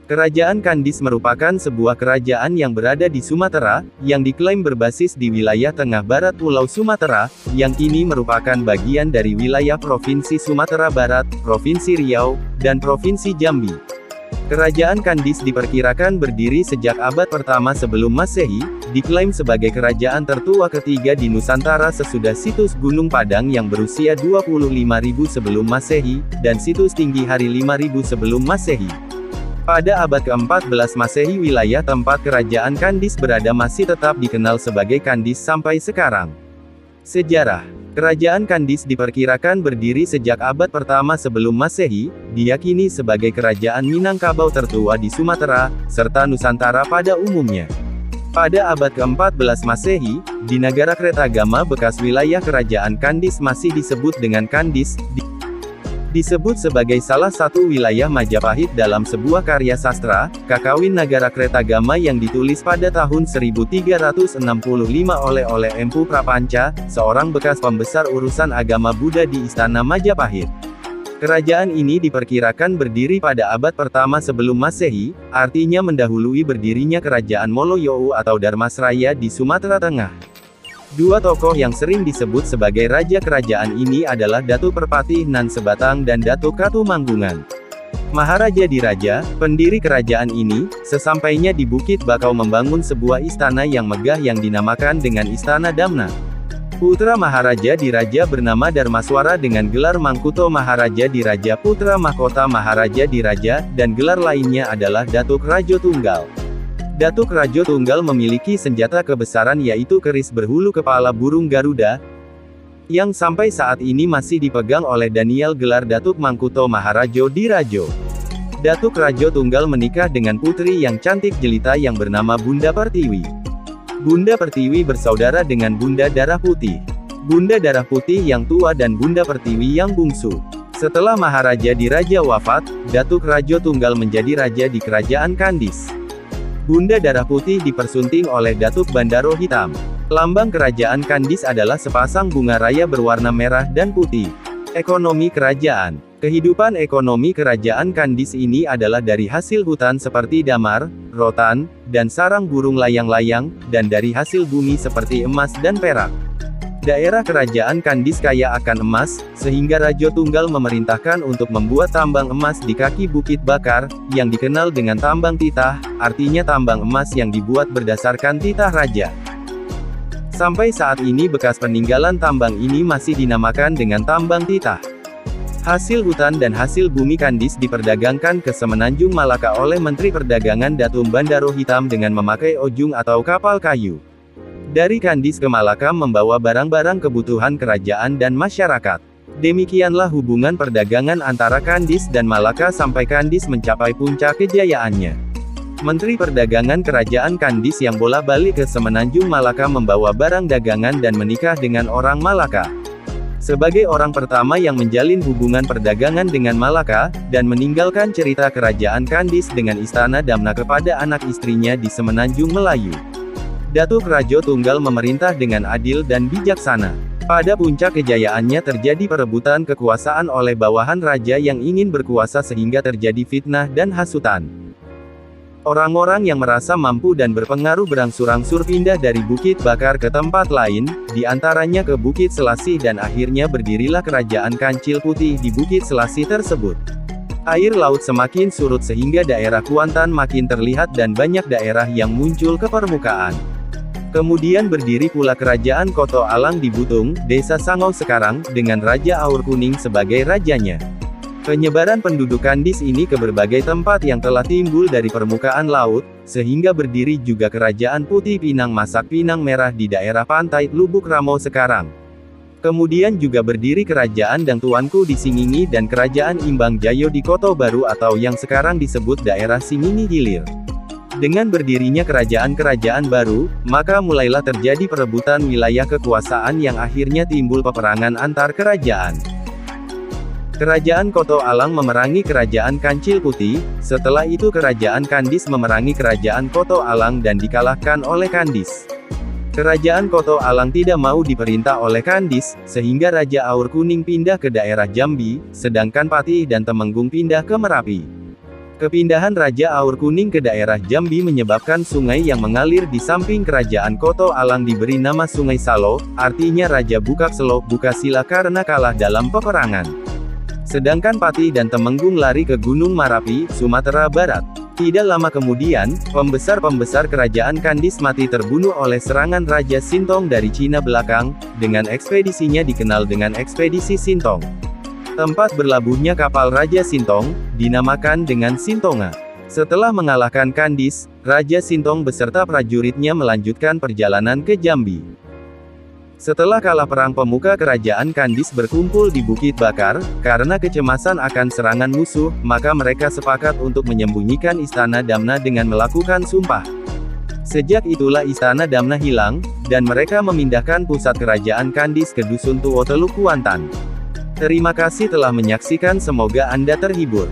Kerajaan Kandis merupakan sebuah kerajaan yang berada di Sumatera, yang diklaim berbasis di wilayah tengah barat Pulau Sumatera, yang kini merupakan bagian dari wilayah Provinsi Sumatera Barat, Provinsi Riau, dan Provinsi Jambi. Kerajaan Kandis diperkirakan berdiri sejak abad pertama sebelum Masehi, diklaim sebagai kerajaan tertua ketiga di Nusantara sesudah situs Gunung Padang yang berusia 25.000 sebelum Masehi, dan situs tinggi Hari 5.000 sebelum Masehi. Pada abad ke-14 Masehi wilayah tempat kerajaan Kandis berada masih tetap dikenal sebagai Kandis sampai sekarang. Sejarah. Kerajaan Kandis diperkirakan berdiri sejak abad pertama sebelum Masehi, diyakini sebagai kerajaan Minangkabau tertua di Sumatera, serta Nusantara pada umumnya. Pada abad ke-14 Masehi, di negara Kretagama bekas wilayah kerajaan Kandis masih disebut dengan Kandis, disebut sebagai salah satu wilayah Majapahit dalam sebuah karya sastra, Kakawin Nagara Kretagama yang ditulis pada tahun 1365 oleh Empu Prapanca, seorang bekas pembesar urusan agama Buddha di Istana Majapahit. Kerajaan ini diperkirakan berdiri pada abad pertama sebelum Masehi, artinya mendahului berdirinya Kerajaan Moloyo atau Dharmasraya di Sumatera Tengah. Dua tokoh yang sering disebut sebagai raja kerajaan ini adalah Datuk Perpatih Nan Sebatang dan Datuk Katu Manggungan. Maharaja Diraja, pendiri kerajaan ini, sesampainya di Bukit Bakau membangun sebuah istana yang megah yang dinamakan dengan Istana Damna. Putra Maharaja Diraja bernama Darmaswara dengan gelar Mangkuto Maharaja Diraja Putra Mahkota Maharaja Diraja, dan gelar lainnya adalah Datuk Rajo Tunggal. Datuk Rajo Tunggal memiliki senjata kebesaran yaitu keris berhulu kepala burung Garuda, yang sampai saat ini masih dipegang oleh Daniel gelar Datuk Mangkuto Maharajo Dirajo. Datuk Rajo Tunggal menikah dengan putri yang cantik jelita yang bernama Bunda Pertiwi. Bunda Pertiwi bersaudara dengan Bunda Darah Putih. Bunda Darah Putih yang tua dan Bunda Pertiwi yang bungsu. Setelah Maharaja Diraja wafat, Datuk Rajo Tunggal menjadi raja di kerajaan Kandis. Bunda Darah Putih dipersunting oleh Datuk Bandaro Hitam. Lambang kerajaan Kandis adalah sepasang bunga raya berwarna merah dan putih. Ekonomi kerajaan. Kehidupan ekonomi kerajaan Kandis ini adalah dari hasil hutan seperti damar, rotan, dan sarang burung layang-layang, dan dari hasil bumi seperti emas dan perak. Daerah kerajaan Kandis kaya akan emas, sehingga Rajo Tunggal memerintahkan untuk membuat tambang emas di kaki Bukit Bakar, yang dikenal dengan tambang titah, artinya tambang emas yang dibuat berdasarkan titah raja. Sampai saat ini bekas peninggalan tambang ini masih dinamakan dengan tambang titah. Hasil hutan dan hasil bumi Kandis diperdagangkan ke Semenanjung Malaka oleh Menteri Perdagangan Datuk Bandaro Hitam dengan memakai ojung atau kapal kayu. Dari Kandis ke Malaka membawa barang-barang kebutuhan kerajaan dan masyarakat. Demikianlah hubungan perdagangan antara Kandis dan Malaka sampai Kandis mencapai puncak kejayaannya. Menteri Perdagangan Kerajaan Kandis yang bolak-balik ke Semenanjung Malaka membawa barang dagangan dan menikah dengan orang Malaka. Sebagai orang pertama yang menjalin hubungan perdagangan dengan Malaka, dan meninggalkan cerita kerajaan Kandis dengan Istana Damna kepada anak istrinya di Semenanjung Melayu. Datuk Rajo Tunggal memerintah dengan adil dan bijaksana. Pada puncak kejayaannya terjadi perebutan kekuasaan oleh bawahan raja yang ingin berkuasa sehingga terjadi fitnah dan hasutan. Orang-orang yang merasa mampu dan berpengaruh berangsur-angsur pindah dari Bukit Bakar ke tempat lain, di antaranya ke Bukit Selasih dan akhirnya berdirilah Kerajaan Kancil Putih di Bukit Selasih tersebut. Air laut semakin surut sehingga daerah Kuantan makin terlihat dan banyak daerah yang muncul ke permukaan. Kemudian berdiri pula Kerajaan Koto Alang di Butung, Desa Sangau sekarang, dengan Raja Aur Kuning sebagai rajanya. Penyebaran penduduk Kandis ini ke berbagai tempat yang telah timbul dari permukaan laut, sehingga berdiri juga Kerajaan Putih Pinang Masak Pinang Merah di daerah pantai Lubuk Ramo sekarang. Kemudian juga berdiri Kerajaan Dang Tuanku di Singingi dan Kerajaan Imbang Jayo di Koto Baru atau yang sekarang disebut daerah Singingi Hilir. Dengan berdirinya kerajaan-kerajaan baru, maka mulailah terjadi perebutan wilayah kekuasaan yang akhirnya timbul peperangan antar kerajaan. Kerajaan Koto Alang memerangi Kerajaan Kancil Putih, setelah itu Kerajaan Kandis memerangi Kerajaan Koto Alang dan dikalahkan oleh Kandis. Kerajaan Koto Alang tidak mau diperintah oleh Kandis, sehingga Raja Aur Kuning pindah ke daerah Jambi, sedangkan Patih dan Temenggung pindah ke Merapi. Kepindahan Raja Aur Kuning ke daerah Jambi menyebabkan sungai yang mengalir di samping kerajaan Koto Alang diberi nama Sungai Salo, artinya Raja Bukak Selo Bukasila karena kalah dalam peperangan. Sedangkan Pati dan Temenggung lari ke Gunung Marapi, Sumatera Barat. Tidak lama kemudian, pembesar-pembesar kerajaan Kandis mati terbunuh oleh serangan Raja Sintong dari Cina belakang, dengan ekspedisinya dikenal dengan Ekspedisi Sintong. Tempat berlabuhnya kapal Raja Sintong, dinamakan dengan Sintonga. Setelah mengalahkan Kandis, Raja Sintong beserta prajuritnya melanjutkan perjalanan ke Jambi. Setelah kalah perang, pemuka kerajaan Kandis berkumpul di Bukit Bakar, karena kecemasan akan serangan musuh, maka mereka sepakat untuk menyembunyikan Istana Damna dengan melakukan sumpah. Sejak itulah Istana Damna hilang, dan mereka memindahkan pusat kerajaan Kandis ke Dusun Tuo Teluk Kuantan. Terima kasih telah menyaksikan, semoga Anda terhibur.